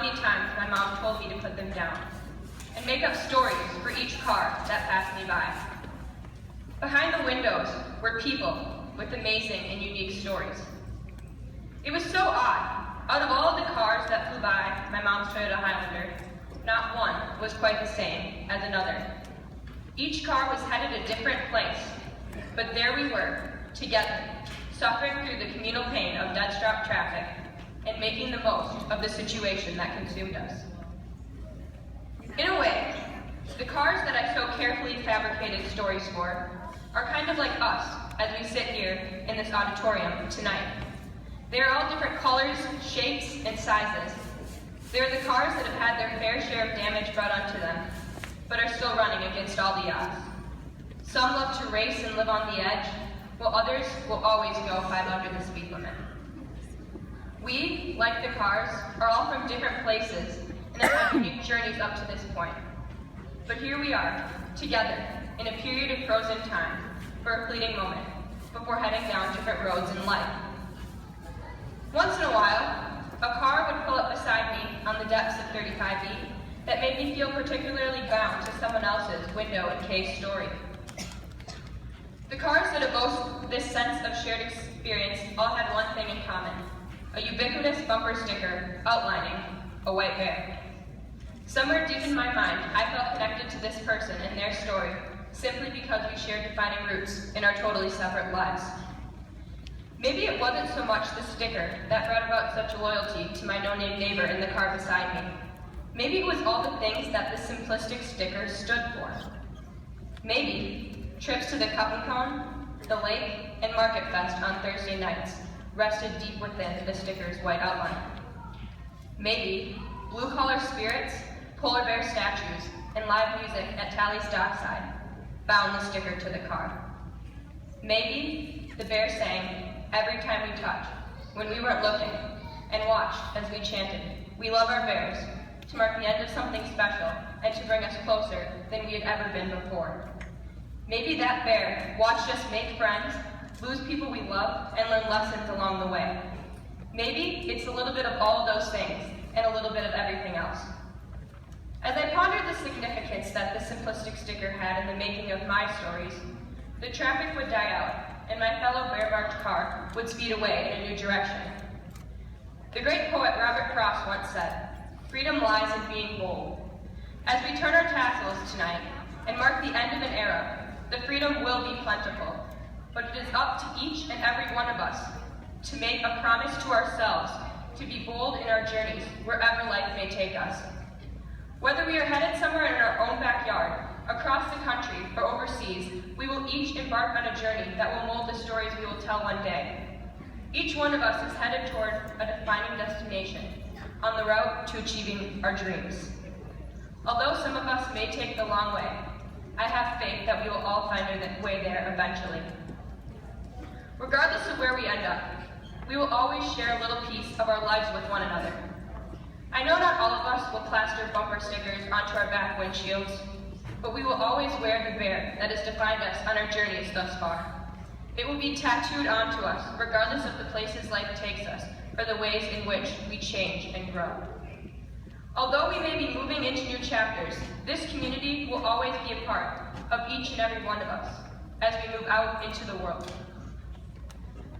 many times my mom told me to put them down, and make up stories for each car that passed me by. Behind the windows were people with amazing and unique stories. It was so odd. Out of all of the cars that flew by my mom's Toyota Highlander, not one was quite the same as another. Each car was headed a different place, but there we were, together, suffering through the communal pain of dead-stop traffic and making the most of the situation that consumed us. In a way, the cars that I so carefully fabricated stories for are kind of like us as we sit here in this auditorium tonight. They are all different colors, shapes, and sizes. They are the cars that have had their fair share of damage brought onto them, but are still running against all the odds. Some love to race and live on the edge, while others will always go 5 under the speed limit. We, like the cars, are all from different places and have had unique journeys up to this point. But here we are, together, in a period of frozen time, for a fleeting moment, before heading down different roads in life. Once in a while, a car would pull up beside me on the depths of 35E that made me feel particularly bound to someone else's window and case story. The cars that evoke this sense of shared experience all had one thing in common: a ubiquitous bumper sticker outlining a white bear. Somewhere deep in my mind, I felt connected to this person and their story simply because we shared defining roots in our totally separate lives. Maybe it wasn't so much the sticker that brought about such loyalty to my no-name neighbor in the car beside me. Maybe it was all the things that the simplistic sticker stood for. Maybe trips to the Cup and Cone, the lake, and Market Fest on Thursday nights rested deep within the sticker's white outline. Maybe blue-collar spirits, polar bear statues, and live music at Tally's dockside bound the sticker to the car. Maybe the bear sang every time we touched, when we weren't looking, and watched as we chanted, "We love our bears," to mark the end of something special and to bring us closer than we had ever been before. Maybe that bear watched us make friends, lose people we love, and learn lessons along the way. Maybe it's a little bit of all of those things and a little bit of everything else. As I pondered the significance that the simplistic sticker had in the making of my stories, the traffic would die out, and my fellow bear-marked car would speed away in a new direction. The great poet Robert Frost once said, "Freedom lies in being bold." As we turn our tassels tonight and mark the end of an era, the freedom will be plentiful, but it is up to each and every one of us to make a promise to ourselves to be bold in our journeys wherever life may take us. Whether we are headed somewhere in our own backyard, across the country, or overseas, we will each embark on a journey that will mold the stories we will tell one day. Each one of us is headed toward a defining destination, on the route to achieving our dreams. Although some of us may take the long way, I have faith that we will all find our way there eventually. Regardless of where we end up, we will always share a little piece of our lives with one another. I know not all of us will plaster bumper stickers onto our back windshields, but we will always wear the bear that has defined us on our journeys thus far. It will be tattooed onto us, regardless of the places life takes us, or the ways in which we change and grow. Although we may be moving into new chapters, this community will always be a part of each and every one of us as we move out into the world.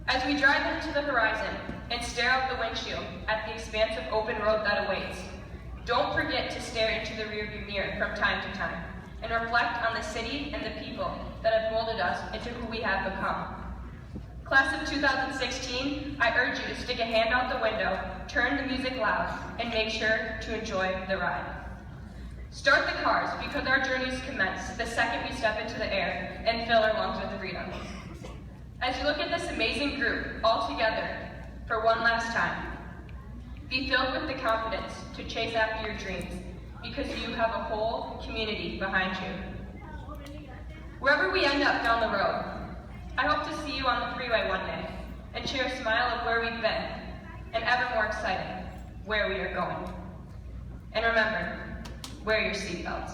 As we drive into the horizon and stare out the windshield at the expanse of open road that awaits, don't forget to stare into the rearview mirror from time to time and reflect on the city and the people that have molded us into who we have become. Class of 2016, I urge you to stick a hand out the window, turn the music loud, and make sure to enjoy the ride. Start the cars, because our journeys commence the second we step into the air and fill our lungs with freedom. As you look at this amazing group all together for one last time, be filled with the confidence to chase after your dreams, because you have a whole community behind you. Wherever we end up down the road, I hope to see you on the freeway one day and share a smile of where we've been, and ever more exciting, where we are going. And remember, wear your seatbelts.